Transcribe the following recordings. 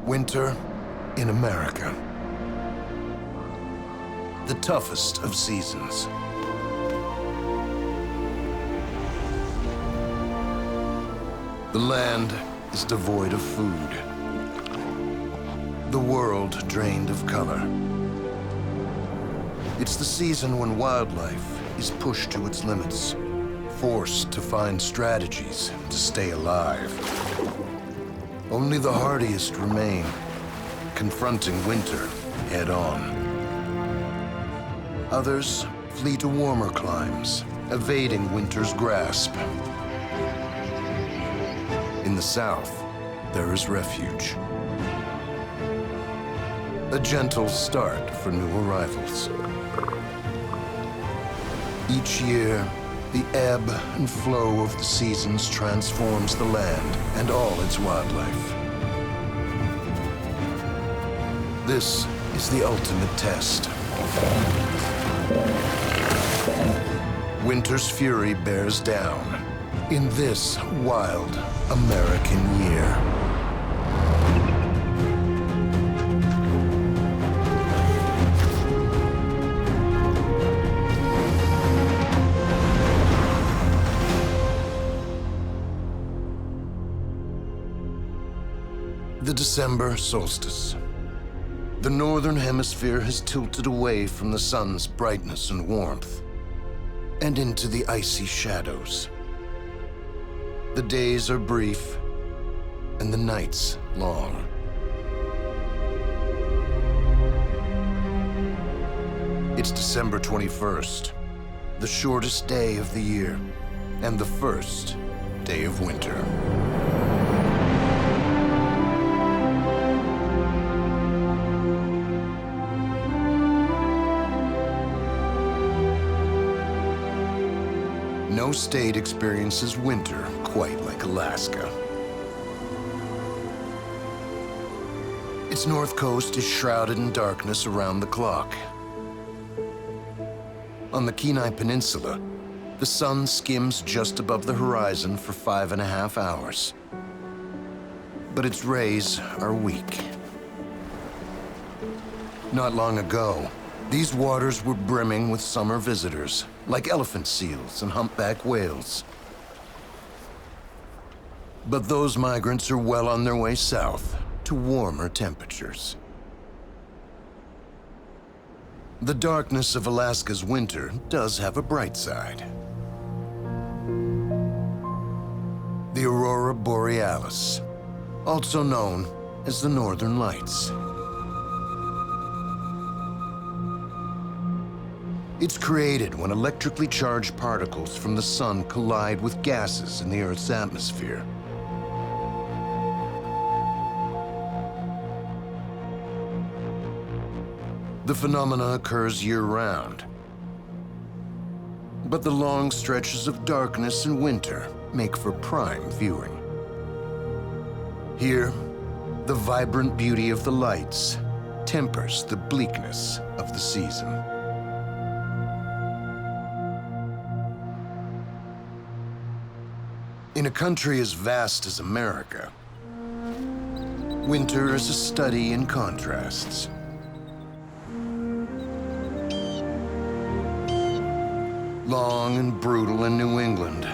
Winter in America. The toughest of seasons. The land is devoid of food. The world drained of color. It's the season when wildlife is pushed to its limits, forced to find strategies to stay alive. Only the hardiest remain, confronting winter head-on. Others flee to warmer climes, evading winter's grasp. In the south, there is refuge. A gentle start for new arrivals. Each year, the ebb and flow of the seasons transforms the land and all its wildlife. This is the ultimate test. Winter's fury bears down in this wild American year. The December solstice. The northern hemisphere has tilted away from the sun's brightness and warmth and into the icy shadows. The days are brief and the nights long. It's December 21st, the shortest day of the year and the first day of winter. No state experiences winter quite like Alaska. Its north coast is shrouded in darkness around the clock. On the Kenai Peninsula, the sun skims just above the horizon for 5.5 hours. But its rays are weak. Not long ago, these waters were brimming with summer visitors, like elephant seals and humpback whales. But those migrants are well on their way south to warmer temperatures. The darkness of Alaska's winter does have a bright side. The Aurora Borealis, also known as the Northern Lights. It's created when electrically charged particles from the sun collide with gases in the Earth's atmosphere. The phenomena occurs year-round, but the long stretches of darkness in winter make for prime viewing. Here, the vibrant beauty of the lights tempers the bleakness of the season. In a country as vast as America, winter is a study in contrasts. Long and brutal in New England.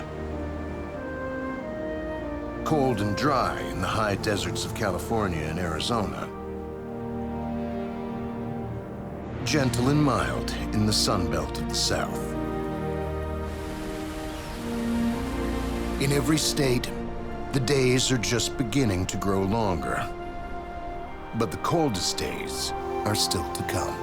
Cold and dry in the high deserts of California and Arizona. Gentle and mild in the Sunbelt of the South. In every state, the days are just beginning to grow longer. But the coldest days are still to come.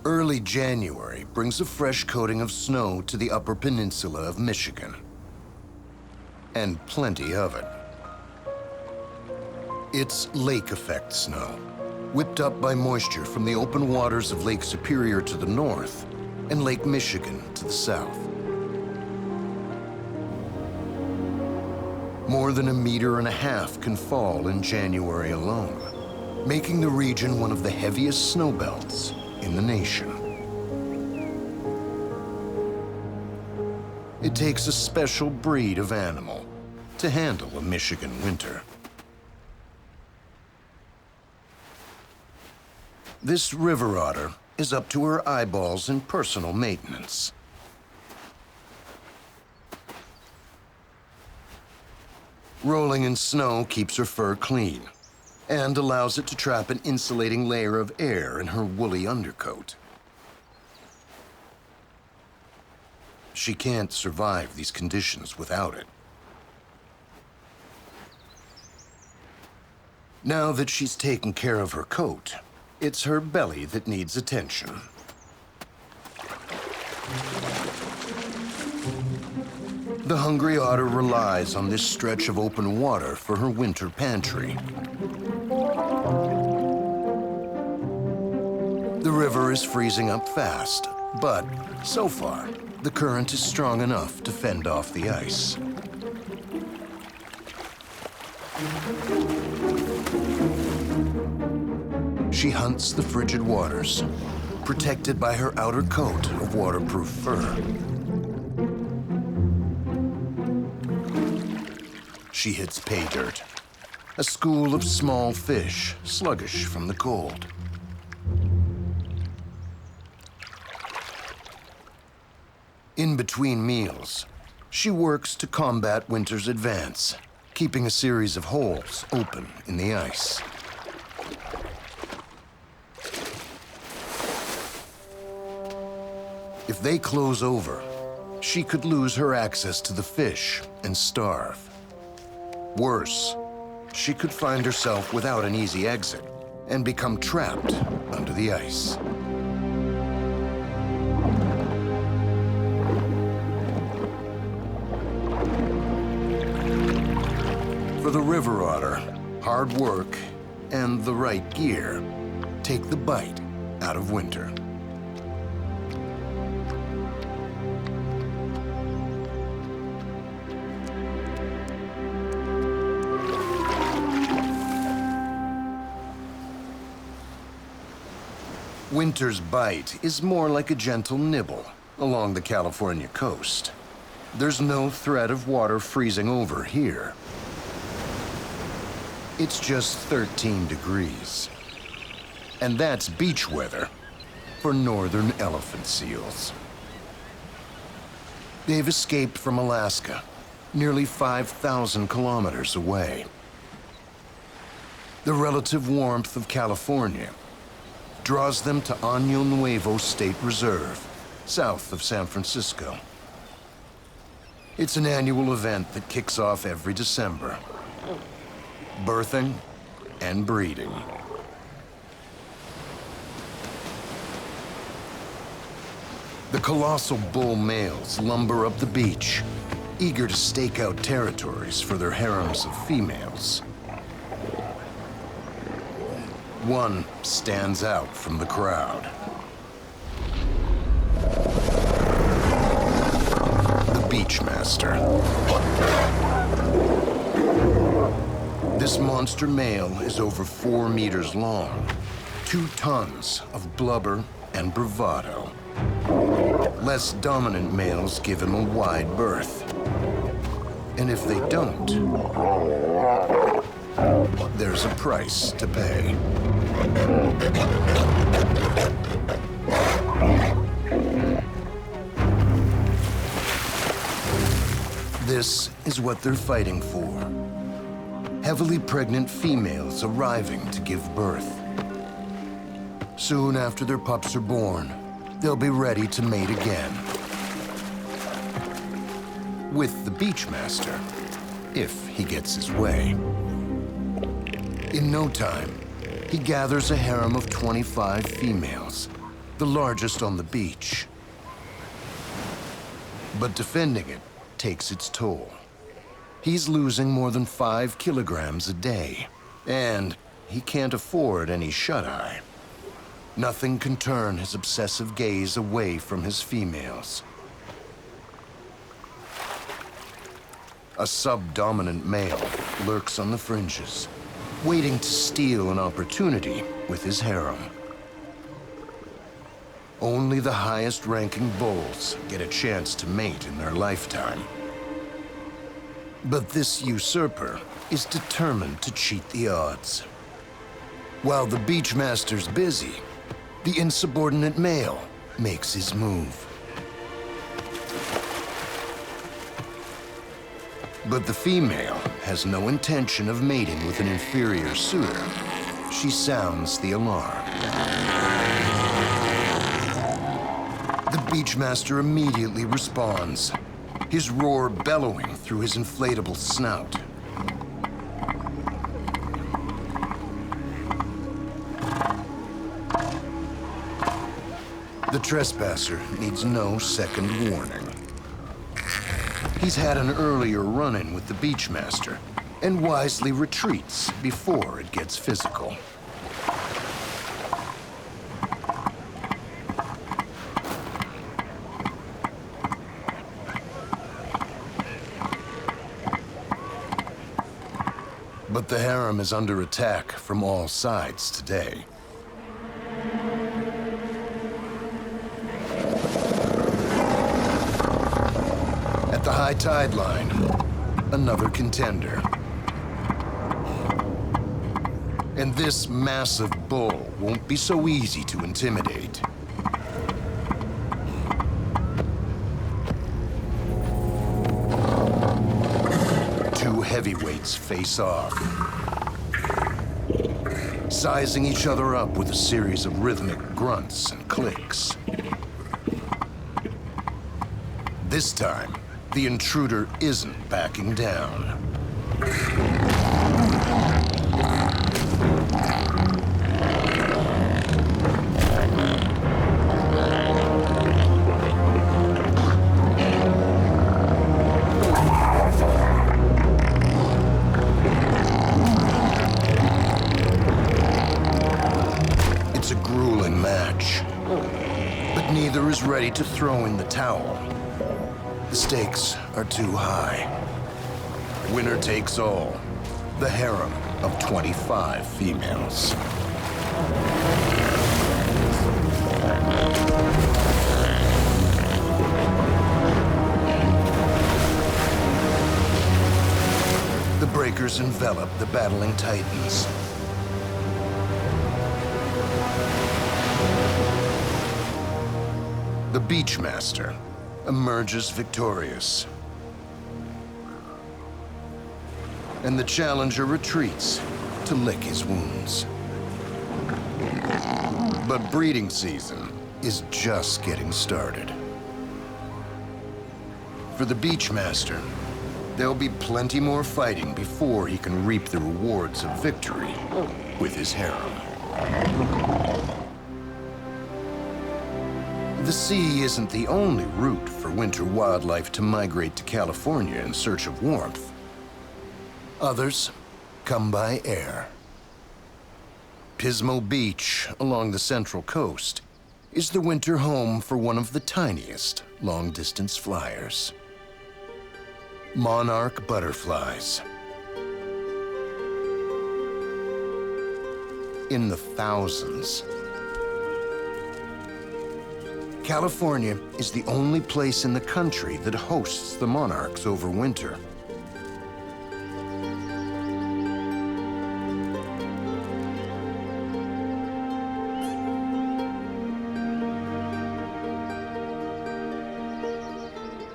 Early January brings a fresh coating of snow to the Upper Peninsula of Michigan. And plenty of it. It's lake effect snow, whipped up by moisture from the open waters of Lake Superior to the north and Lake Michigan to the south. More than 1.5 meters can fall in January alone, making the region one of the heaviest snowbelts in the nation. It takes a special breed of animal to handle a Michigan winter. This river otter is up to her eyeballs in personal maintenance. Rolling in snow keeps her fur clean and allows it to trap an insulating layer of air in her woolly undercoat. She can't survive these conditions without it. Now that she's taken care of her coat, it's her belly that needs attention. The hungry otter relies on this stretch of open water for her winter pantry. The river is freezing up fast, but so far, the current is strong enough to fend off the ice. She hunts the frigid waters, protected by her outer coat of waterproof fur. She hits pay dirt, a school of small fish, sluggish from the cold. In between meals, she works to combat winter's advance, keeping a series of holes open in the ice. If they close over, she could lose her access to the fish and starve. Worse, she could find herself without an easy exit and become trapped under the ice. For the river otter, hard work and the right gear take the bite out of winter. Winter's bite is more like a gentle nibble along the California coast. There's no threat of water freezing over here. It's just 13 degrees. And that's beach weather for northern elephant seals. They've escaped from Alaska, nearly 5,000 kilometers away. The relative warmth of California draws them to Año Nuevo State Reserve, south of San Francisco. It's an annual event that kicks off every December. Birthing and breeding. The colossal bull males lumber up the beach, eager to stake out territories for their harems of females. One stands out from the crowd. The Beachmaster. This monster male is over 4 meters long, 2 tons of blubber and bravado. Less dominant males give him a wide berth. And if they don't, there's a price to pay. This is what they're fighting for. Heavily pregnant females arriving to give birth. Soon after their pups are born, they'll be ready to mate again. With the Beachmaster, if he gets his way. In no time, he gathers a harem of 25 females, the largest on the beach. But defending it takes its toll. He's losing more than 5 kilograms a day, and he can't afford any shut-eye. Nothing can turn his obsessive gaze away from his females. A subdominant male lurks on the fringes, waiting to steal an opportunity with his harem. Only the highest-ranking bulls get a chance to mate in their lifetime. But this usurper is determined to cheat the odds. While the Beachmaster's busy, the insubordinate male makes his move. But the female has no intention of mating with an inferior suitor. She sounds the alarm. The Beachmaster immediately responds, his roar bellowing through his inflatable snout. The trespasser needs no second warning. He's had an earlier run-in with the Beachmaster and wisely retreats before it gets physical. But the harem is under attack from all sides today. At the high tide line, another contender. And this massive bull won't be so easy to intimidate. Two heavyweights face off, sizing each other up with a series of rhythmic grunts and clicks. This time, the intruder isn't backing down. It's a grueling match, but neither is ready to throw in the towel. The stakes are too high. Winner takes all. The harem of 25 females. The breakers envelop the battling titans. The Beachmaster emerges victorious. And the challenger retreats to lick his wounds. But breeding season is just getting started. For the Beachmaster, there'll be plenty more fighting before he can reap the rewards of victory with his harem. The sea isn't the only route for winter wildlife to migrate to California in search of warmth. Others come by air. Pismo Beach, along the Central Coast, is the winter home for one of the tiniest long-distance flyers. Monarch butterflies. In the thousands. California is the only place in the country that hosts the monarchs over winter.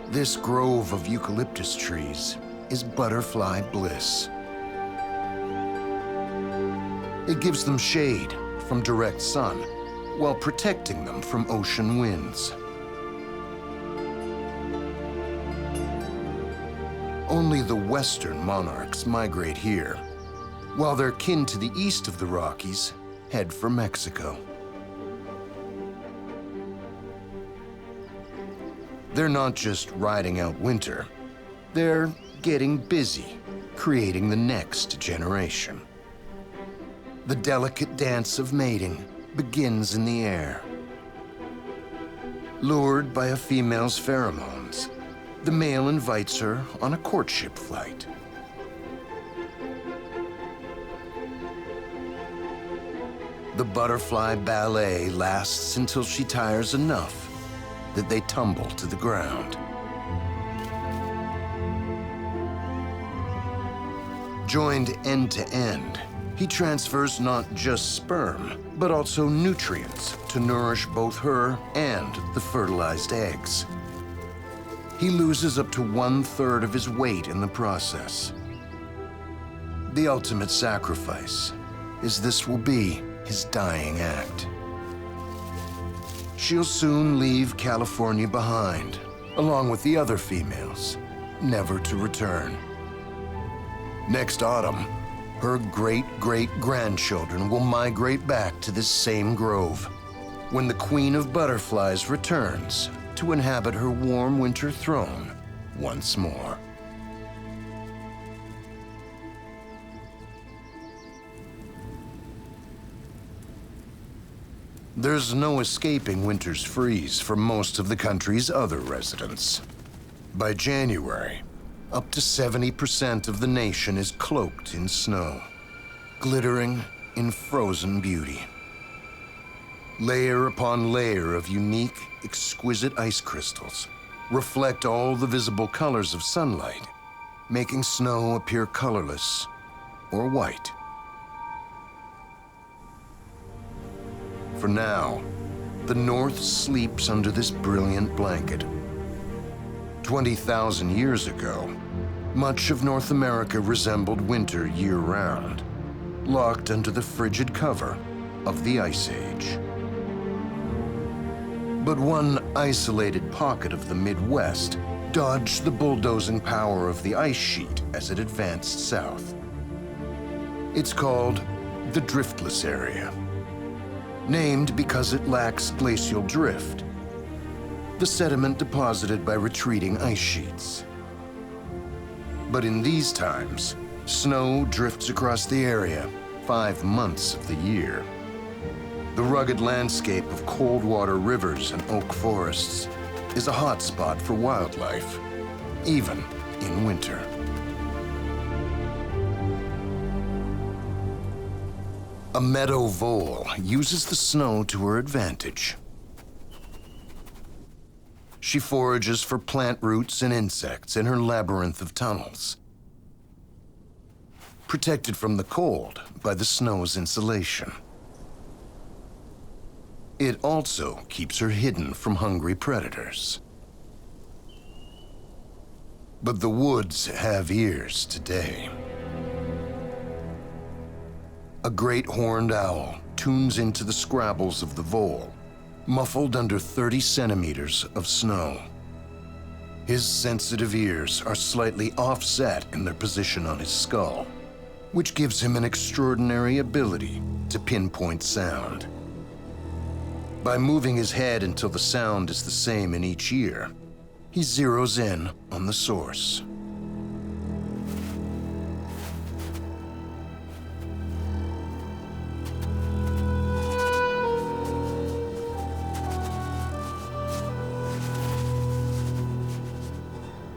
This grove of eucalyptus trees is butterfly bliss. It gives them shade from direct sun, while protecting them from ocean winds. Only the western monarchs migrate here, while their kin to the east of the Rockies head for Mexico. They're not just riding out winter, they're getting busy, creating the next generation. The delicate dance of mating begins in the air. Lured by a female's pheromones, the male invites her on a courtship flight. The butterfly ballet lasts until she tires enough that they tumble to the ground. Joined end to end, he transfers not just sperm, but also nutrients to nourish both her and the fertilized eggs. He loses up to 1/3 of his weight in the process. The ultimate sacrifice is this will be his dying act. She'll soon leave California behind, along with the other females, never to return. Next autumn, her great-great-grandchildren will migrate back to this same grove when the Queen of Butterflies returns to inhabit her warm winter throne once more. There's no escaping winter's freeze for most of the country's other residents. By January, up to 70% of the nation is cloaked in snow, glittering in frozen beauty. Layer upon layer of unique, exquisite ice crystals reflect all the visible colors of sunlight, making snow appear colorless or white. For now, the North sleeps under this brilliant blanket. 20,000 years ago, much of North America resembled winter year-round, locked under the frigid cover of the Ice Age. But one isolated pocket of the Midwest dodged the bulldozing power of the ice sheet as it advanced south. It's called the driftless area, named because it lacks glacial drift, the sediment deposited by retreating ice sheets. But in these times, snow drifts across the area 5 months of the year. The rugged landscape of cold water rivers and oak forests is a hotspot for wildlife, even in winter. A meadow vole uses the snow to her advantage. She forages for plant roots and insects in her labyrinth of tunnels, protected from the cold by the snow's insulation. It also keeps her hidden from hungry predators. But the woods have ears today. A great horned owl tunes into the scrabbles of the vole, muffled under 30 centimeters of snow. His sensitive ears are slightly offset in their position on his skull, which gives him an extraordinary ability to pinpoint sound. By moving his head until the sound is the same in each ear, he zeroes in on the source.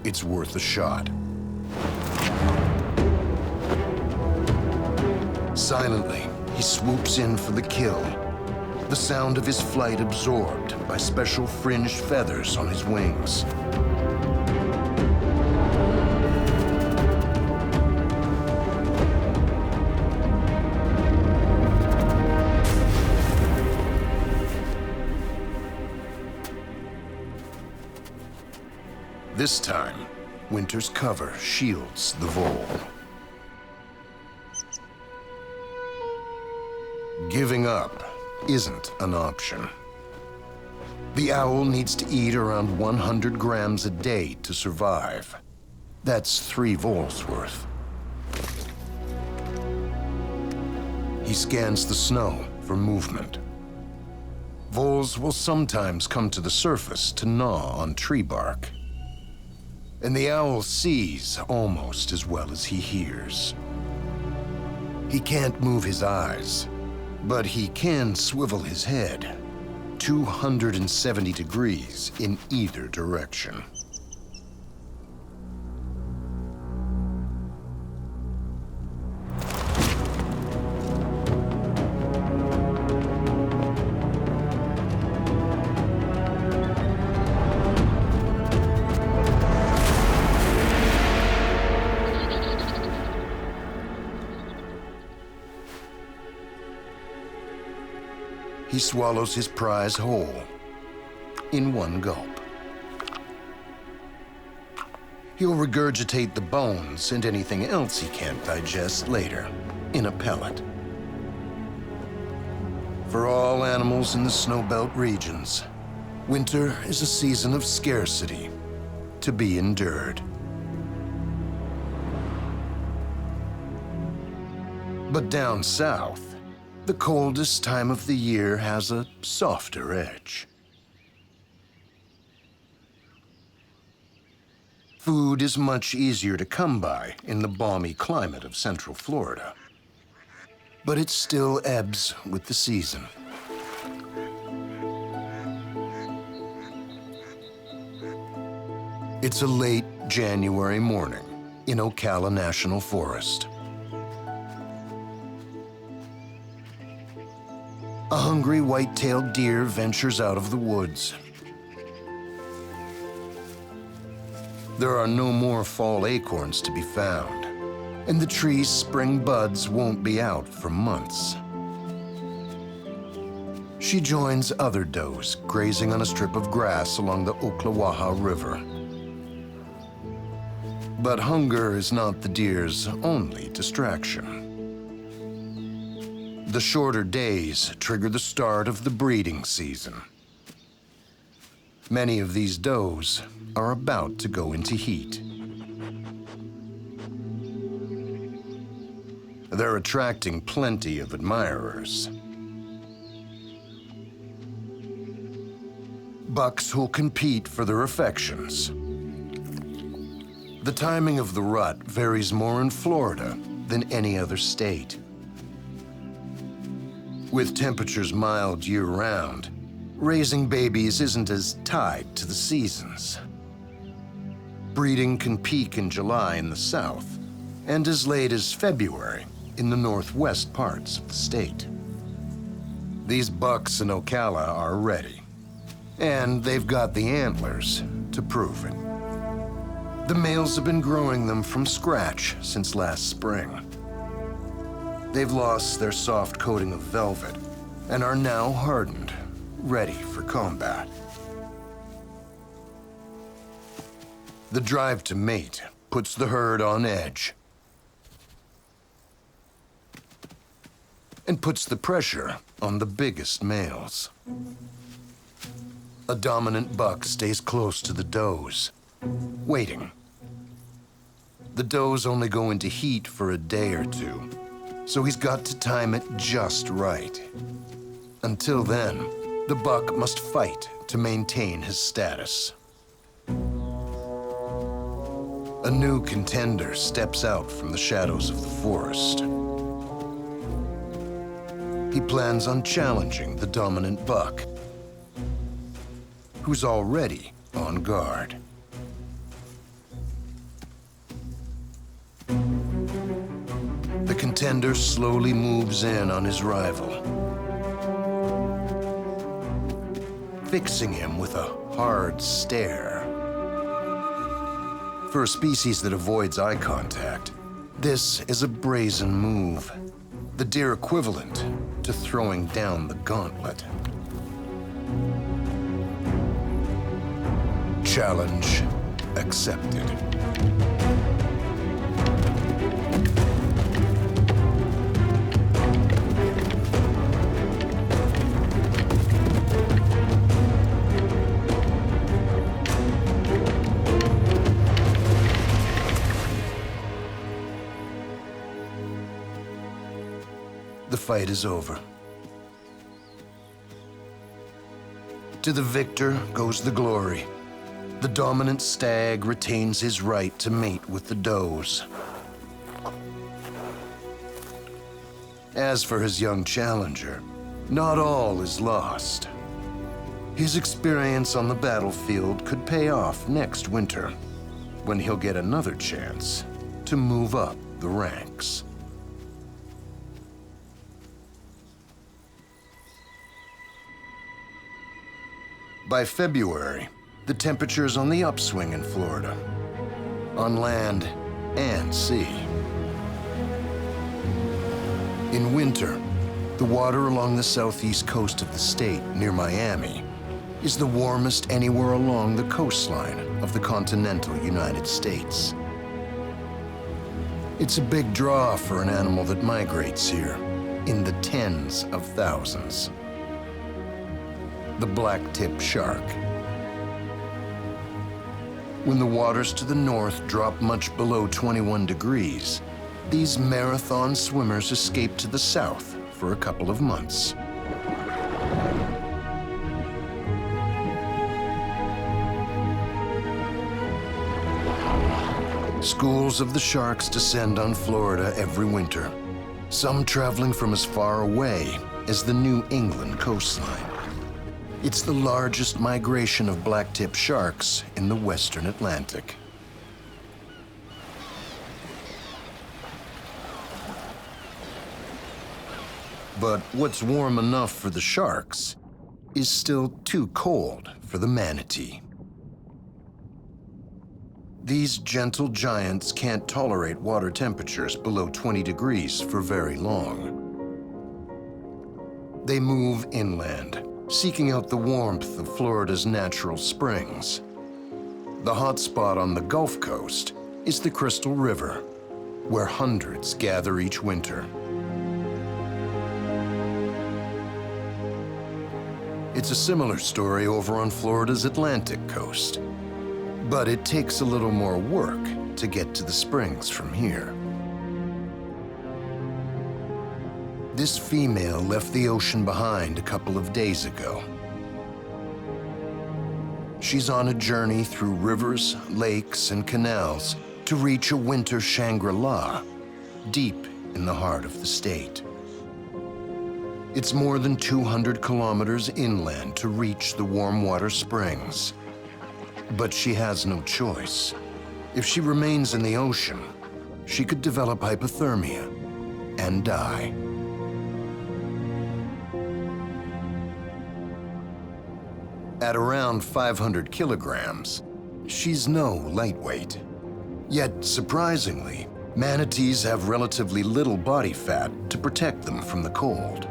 It's worth a shot. Silently, he swoops in for the kill, the sound of his flight absorbed by special fringed feathers on his wings. This time, winter's cover shields the vole. Giving up isn't an option. The owl needs to eat around 100 grams a day to survive. That's 3 voles worth. He scans the snow for movement. Voles will sometimes come to the surface to gnaw on tree bark. And the owl sees almost as well as he hears. He can't move his eyes, but he can swivel his head 270 degrees in either direction. he swallows his prize whole in one gulp. He'll regurgitate the bones and anything else he can't digest later in a pellet. For all animals in the snowbelt regions, winter is a season of scarcity to be endured. But down south, the coldest time of the year has a softer edge. Food is much easier to come by in the balmy climate of Central Florida. But it still ebbs with the season. It's a late January morning in Ocala National Forest. A hungry white-tailed deer ventures out of the woods. There are no more fall acorns to be found, and the tree's spring buds won't be out for months. She joins other does grazing on a strip of grass along the Ocklawaha River. But hunger is not the deer's only distraction. The shorter days trigger the start of the breeding season. Many of these does are about to go into heat. They're attracting plenty of admirers. Bucks who'll compete for their affections. The timing of the rut varies more in Florida than any other state. With temperatures mild year-round, raising babies isn't as tied to the seasons. Breeding can peak in July in the south, and as late as February in the northwest parts of the state. These bucks in Ocala are ready, and they've got the antlers to prove it. The males have been growing them from scratch since last spring. They've lost their soft coating of velvet and are now hardened, ready for combat. The drive to mate puts the herd on edge and puts the pressure on the biggest males. A dominant buck stays close to the does, waiting. The does only go into heat for a day or two, so he's got to time it just right. Until then, the buck must fight to maintain his status. A new contender steps out from the shadows of the forest. He plans on challenging the dominant buck, who's already on guard. The contender slowly moves in on his rival, fixing him with a hard stare. For a species that avoids eye contact, this is a brazen move, the deer equivalent to throwing down the gauntlet. Challenge accepted. The fight is over. To the victor goes the glory. The dominant stag retains his right to mate with the does. As for his young challenger, not all is lost. His experience on the battlefield could pay off next winter, when he'll get another chance to move up the ranks. By February, the temperature's on the upswing in Florida, on land and sea. In winter, The water along the southeast coast of the state, near Miami, is the warmest anywhere along the coastline of the continental United States. It's a big draw for an animal that migrates here in the tens of thousands. The black-tip shark. When the waters to the north drop much below 21 degrees, these marathon swimmers escape to the south for a couple of months. Schools of the sharks descend on Florida every winter, some traveling from as far away as the New England coastline. It's the largest migration of black-tip sharks in the western Atlantic. But what's warm enough for the sharks is still too cold for the manatee. These gentle giants can't tolerate water temperatures below 20 degrees for very long. They move inland, seeking out the warmth of Florida's natural springs. The hot spot on the Gulf Coast is the Crystal River, where hundreds gather each winter. It's a similar story over on Florida's Atlantic coast, but it takes a little more work to get to the springs from here. This female left the ocean behind a couple of days ago. She's on a journey through rivers, lakes, and canals to reach a winter Shangri-La, deep in the heart of the state. It's more than 200 kilometers inland to reach the warm water springs. But she has no choice. If she remains in the ocean, she could develop hypothermia and die. At around 500 kilograms, she's no lightweight. Yet, surprisingly, manatees have relatively little body fat to protect them from the cold.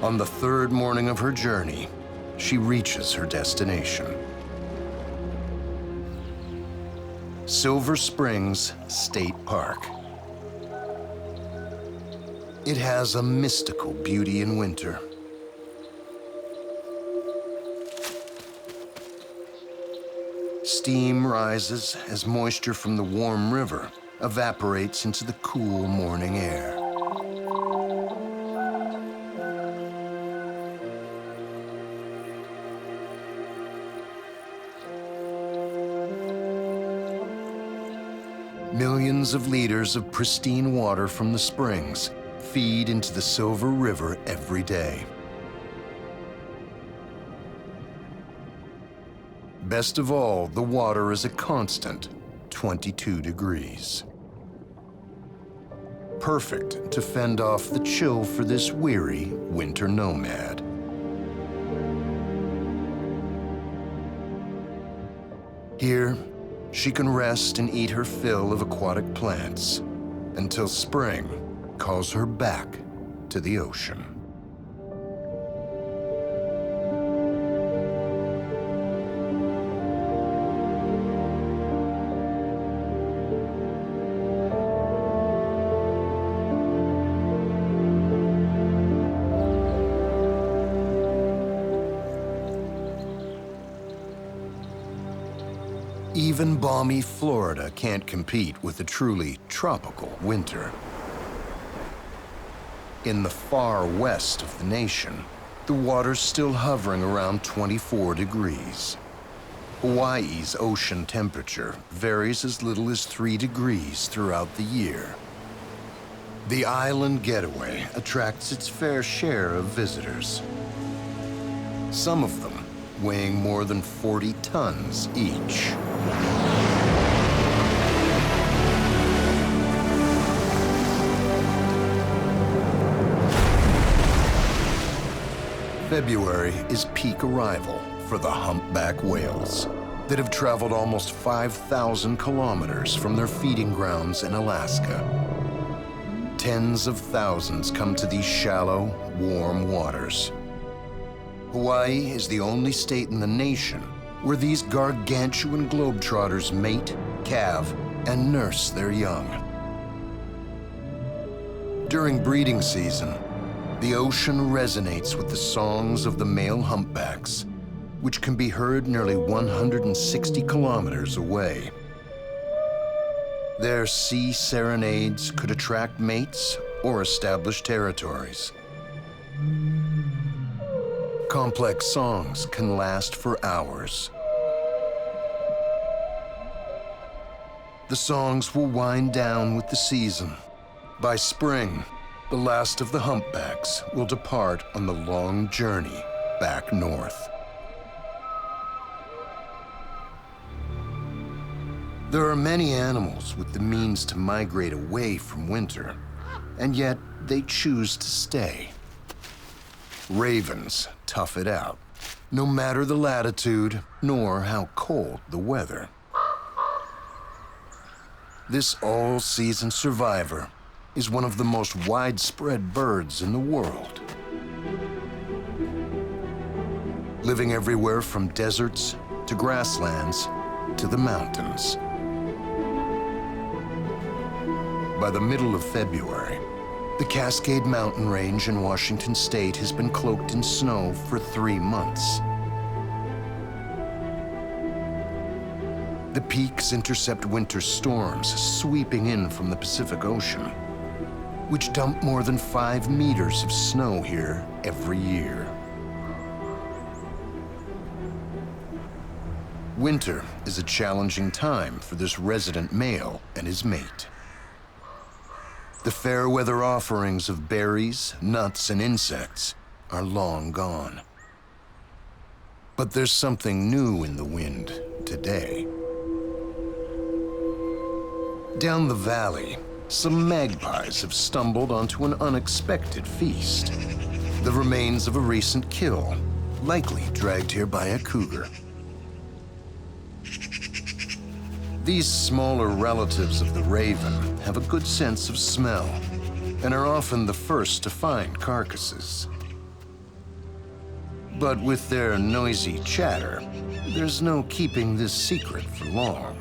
On the third morning of her journey, she reaches her destination. Silver Springs State Park. It has a mystical beauty in winter. Steam rises as moisture from the warm river evaporates into the cool morning air. Millions of liters of pristine water from the springs feed into the Silver River every day. Best of all, the water is a constant 22 degrees. Perfect to fend off the chill for this weary winter nomad. Here, she can rest and eat her fill of aquatic plants until spring calls her back to the ocean. Even balmy Florida can't compete with a truly tropical winter. In the far west of the nation, the water's still hovering around 24 degrees. Hawaii's ocean temperature varies as little as 3 degrees throughout the year. The island getaway attracts its fair share of visitors, some of them weighing more than 40 tons each. February is peak arrival for the humpback whales, that have traveled almost 5,000 kilometers from their feeding grounds in Alaska. Tens of thousands come to these shallow, warm waters. Hawaii is the only state in the nation where these gargantuan globetrotters mate, calve, and nurse their young. During breeding season, the ocean resonates with the songs of the male humpbacks, which can be heard nearly 160 kilometers away. Their sea serenades could attract mates or establish territories. Complex songs can last for hours. The songs will wind down with the season. By spring, the last of the humpbacks will depart on the long journey back north. There are many animals with the means to migrate away from winter, and yet they choose to stay. Ravens tough it out, no matter the latitude nor how cold the weather. This all-season survivor is one of the most widespread birds in the world. Living everywhere from deserts to grasslands to the mountains. By the middle of February, the Cascade Mountain Range in Washington State has been cloaked in snow for 3 months. The peaks intercept winter storms sweeping in from the Pacific Ocean, which dump more than 5 meters of snow here every year. Winter is a challenging time for this resident male and his mate. The fair weather offerings of berries, nuts, and insects are long gone. But there's something new in the wind today. Down the valley, some magpies have stumbled onto an unexpected feast. The remains of a recent kill, likely dragged here by a cougar. These smaller relatives of the raven have a good sense of smell and are often the first to find carcasses. But with their noisy chatter, there's no keeping this secret for long.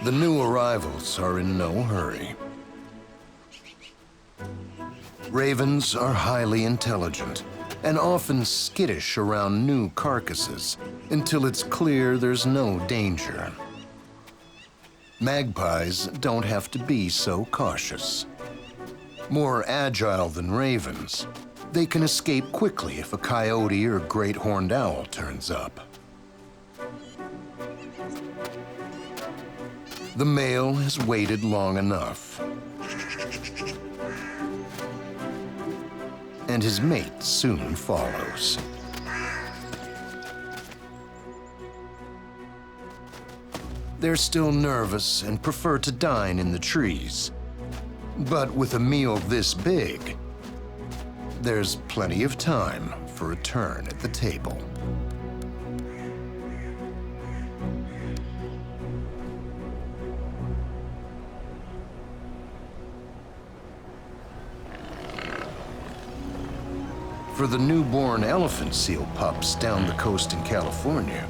The new arrivals are in no hurry. Ravens are highly intelligent and often skittish around new carcasses until it's clear there's no danger. Magpies don't have to be so cautious. More agile than ravens, they can escape quickly if a coyote or great horned owl turns up. The male has waited long enough, and his mate soon follows. They're still nervous and prefer to dine in the trees. But with a meal this big, there's plenty of time for a turn at the table. For the newborn elephant seal pups down the coast in California,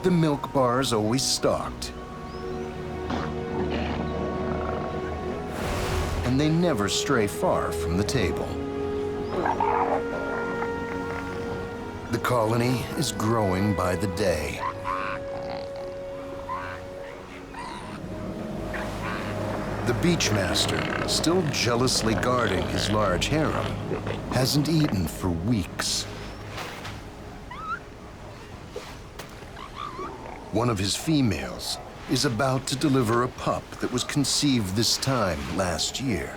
the milk bar's always stocked. And they never stray far from the table. The colony is growing by the day. The beachmaster, still jealously guarding his large harem, hasn't eaten for weeks. One of his females is about to deliver a pup that was conceived this time last year.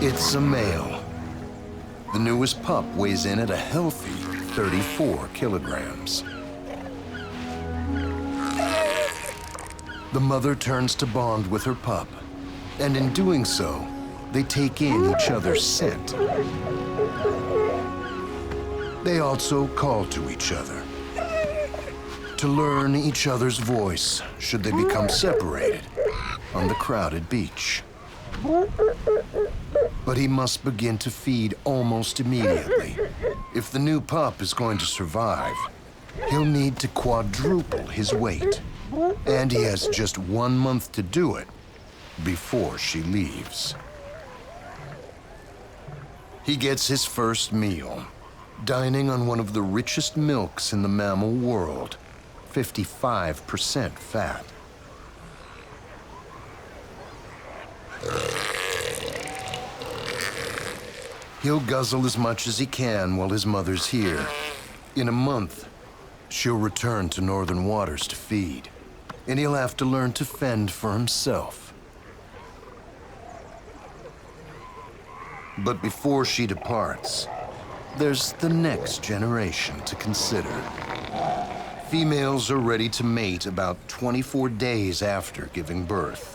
It's a male. The newest pup weighs in at a healthy 34 kilograms. The mother turns to bond with her pup, and in doing so, they take in each other's scent. They also call to each other to learn each other's voice should they become separated on the crowded beach. But he must begin to feed almost immediately. If the new pup is going to survive, he'll need to quadruple his weight. And he has just 1 month to do it before she leaves. He gets his first meal, dining on one of the richest milks in the mammal world, 55% fat. He'll guzzle as much as he can while his mother's here. In a month, she'll return to northern waters to feed, and he'll have to learn to fend for himself. But before she departs, there's the next generation to consider. Females are ready to mate about 24 days after giving birth.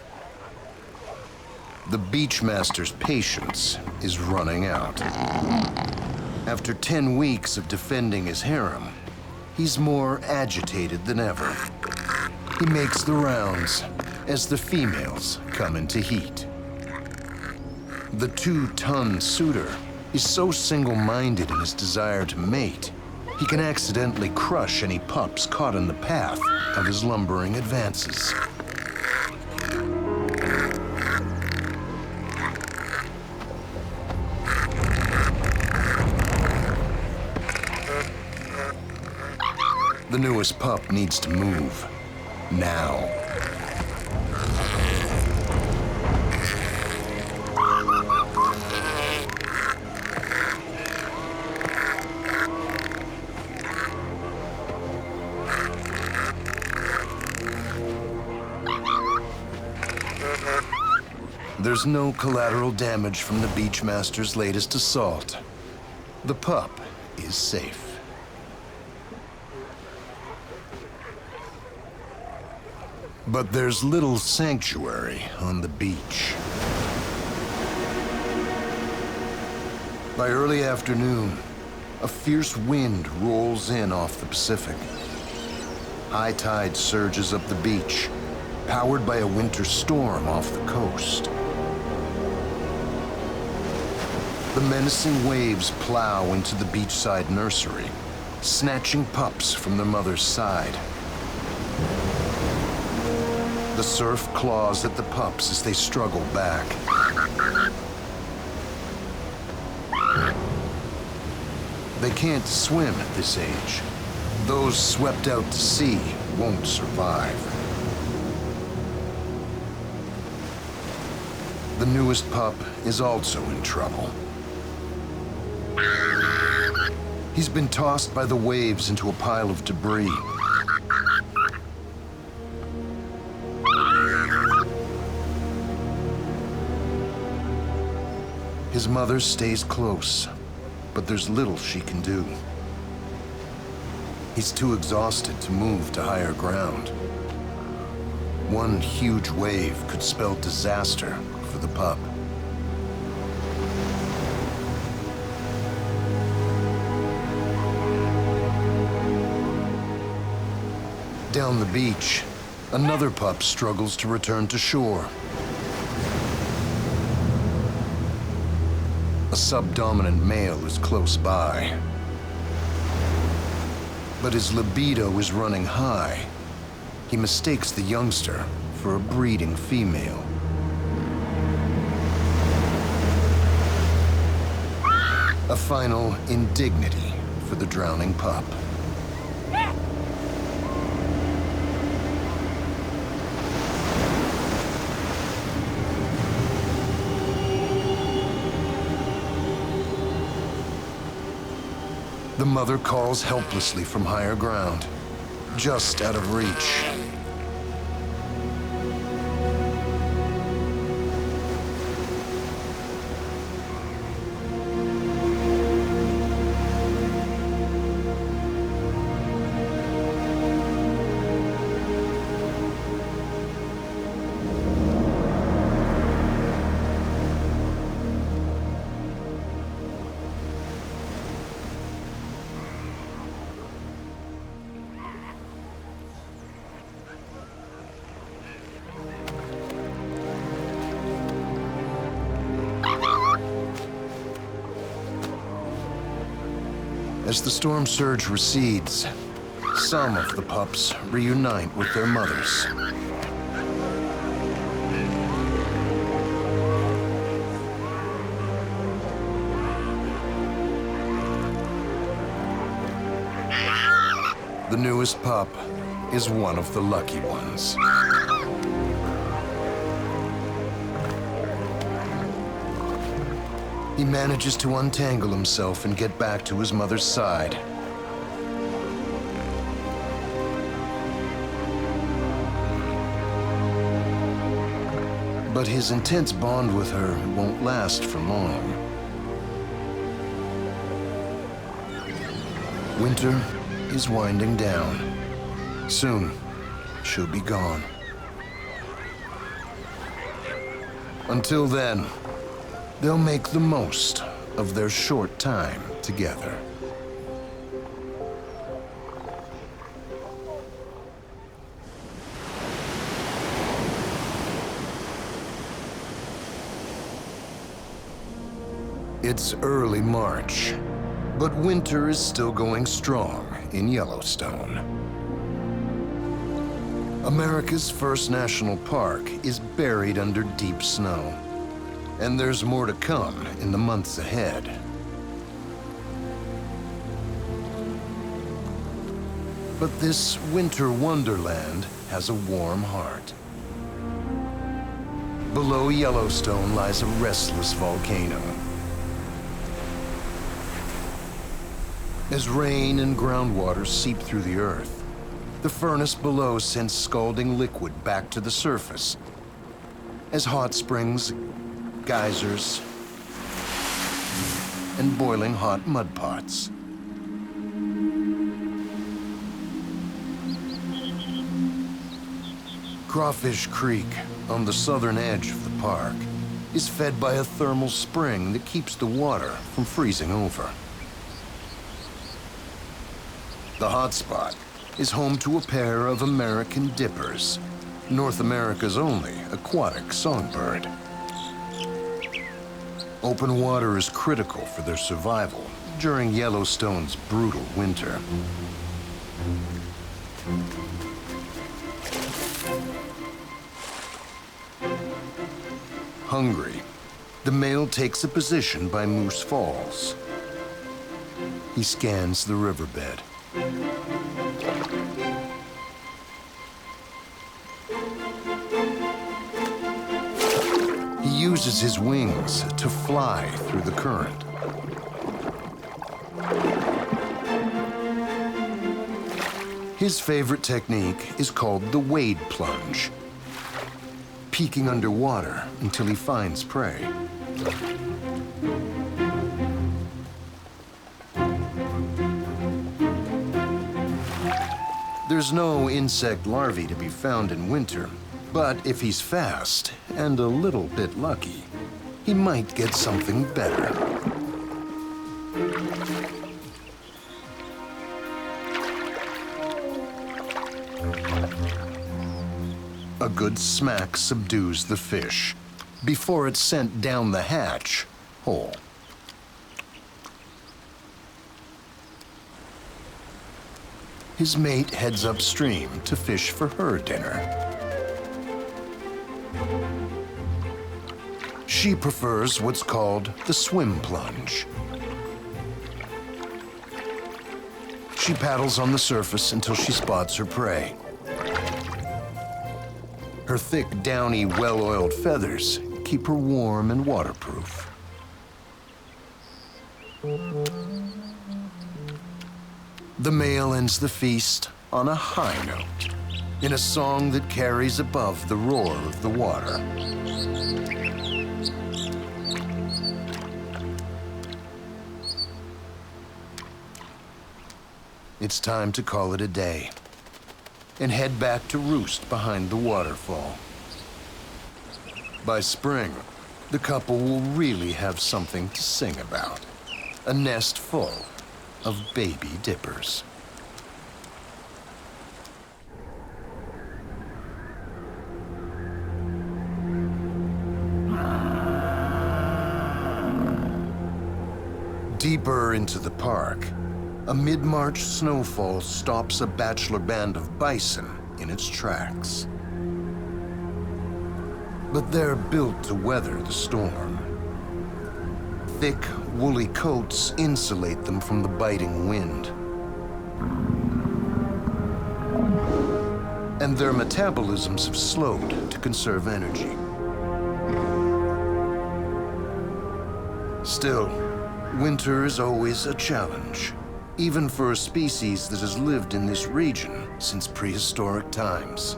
The Beachmaster's patience is running out. After 10 weeks of defending his harem, he's more agitated than ever. He makes the rounds as the females come into heat. The 2-ton suitor is so single-minded in his desire to mate, he can accidentally crush any pups caught in the path of his lumbering advances. The newest pup needs to move. Now. There's no collateral damage from the Beachmaster's latest assault. The pup is safe. But there's little sanctuary on the beach. By early afternoon, a fierce wind rolls in off the Pacific. High tide surges up the beach, powered by a winter storm off the coast. The menacing waves plow into the beachside nursery, snatching pups from their mother's side. The surf claws at the pups as they struggle back. They can't swim at this age. Those swept out to sea won't survive. The newest pup is also in trouble. He's been tossed by the waves into a pile of debris. His mother stays close, but there's little she can do. He's too exhausted to move to higher ground. One huge wave could spell disaster for the pup. Down the beach, another pup struggles to return to shore. A subdominant male is close by. But his libido is running high. He mistakes the youngster for a breeding female. A final indignity for the drowning pup. The mother calls helplessly from higher ground, just out of reach. As the storm surge recedes, some of the pups reunite with their mothers. The newest pup is one of the lucky ones. He manages to untangle himself and get back to his mother's side. But his intense bond with her won't last for long. Winter is winding down. Soon, she'll be gone. Until then, they'll make the most of their short time together. It's early March, but winter is still going strong in Yellowstone. America's first national park is buried under deep snow, and there's more to come in the months ahead. But this winter wonderland has a warm heart. Below Yellowstone lies a restless volcano. As rain and groundwater seep through the earth, the furnace below sends scalding liquid back to the surface as hot springs, geysers, and boiling hot mud pots. Crawfish Creek, on the southern edge of the park, is fed by a thermal spring that keeps the water from freezing over. The hotspot is home to a pair of American dippers, North America's only aquatic songbird. Open water is critical for their survival during Yellowstone's brutal winter. Hungry, the male takes a position by Moose Falls. He scans the riverbed. He uses his wings to fly through the current. His favorite technique is called the wade plunge, peeking underwater until he finds prey. There's no insect larvae to be found in winter, but if he's fast and a little bit lucky, he might get something better. A good smack subdues the fish before it's sent down the hatch whole. His mate heads upstream to fish for her dinner. She prefers what's called the swim plunge. She paddles on the surface until she spots her prey. Her thick, downy, well-oiled feathers keep her warm and waterproof. The male ends the feast on a high note, in a song that carries above the roar of the water. It's time to call it a day and head back to roost behind the waterfall. By spring, the couple will really have something to sing about. A nest full of baby dippers. Deeper into the park, A mid-March snowfall stops a bachelor band of bison in its tracks. But they're built to weather the storm. Thick, woolly coats insulate them from the biting wind. And their metabolisms have slowed to conserve energy. Still, winter is always a challenge, even for a species that has lived in this region since prehistoric times.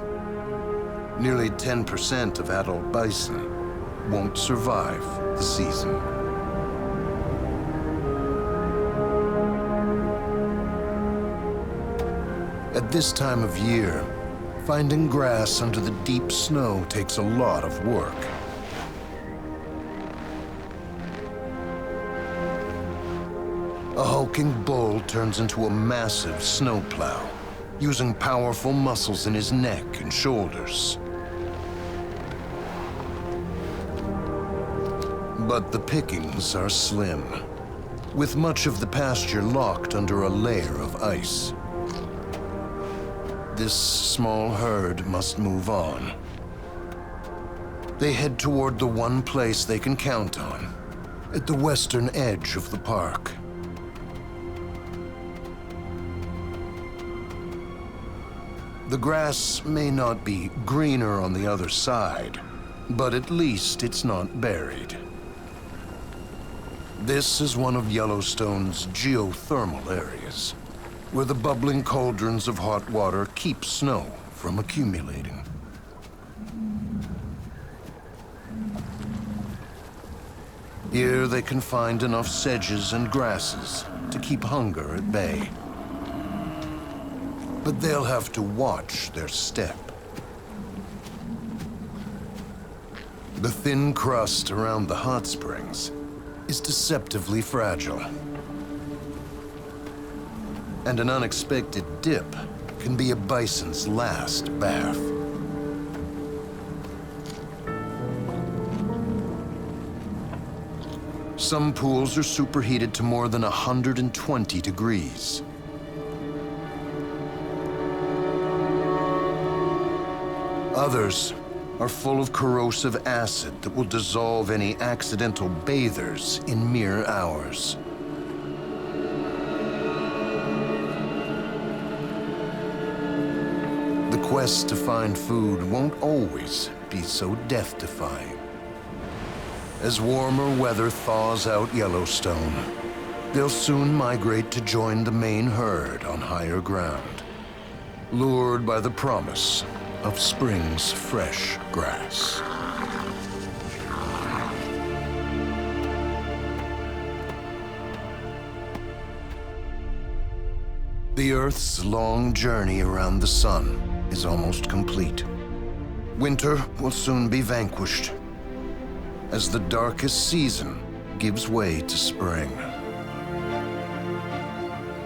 Nearly 10% of adult bison won't survive the season. At this time of year, finding grass under the deep snow takes a lot of work. A hulking bull turns into a massive snowplow, using powerful muscles in his neck and shoulders. But the pickings are slim, with much of the pasture locked under a layer of ice. This small herd must move on. They head toward the one place they can count on, at the western edge of the park. The grass may not be greener on the other side, but at least it's not buried. This is one of Yellowstone's geothermal areas, where the bubbling cauldrons of hot water keep snow from accumulating. Here they can find enough sedges and grasses to keep hunger at bay. But they'll have to watch their step. The thin crust around the hot springs is deceptively fragile. And an unexpected dip can be a bison's last bath. Some pools are superheated to more than 120 degrees. Others are full of corrosive acid that will dissolve any accidental bathers in mere hours. The quest to find food won't always be so death-defying. As warmer weather thaws out Yellowstone, they'll soon migrate to join the main herd on higher ground, lured by the promise of spring's fresh grass. The Earth's long journey around the sun is almost complete. Winter will soon be vanquished as the darkest season gives way to spring.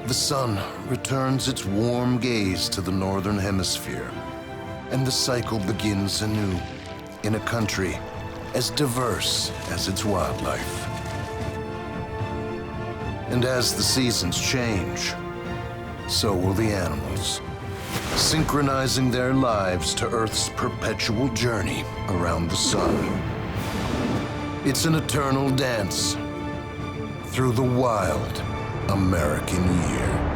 The sun returns its warm gaze to the northern hemisphere, and the cycle begins anew in a country as diverse as its wildlife. And as the seasons change, so will the animals, synchronizing their lives to Earth's perpetual journey around the sun. It's an eternal dance through the wild American year.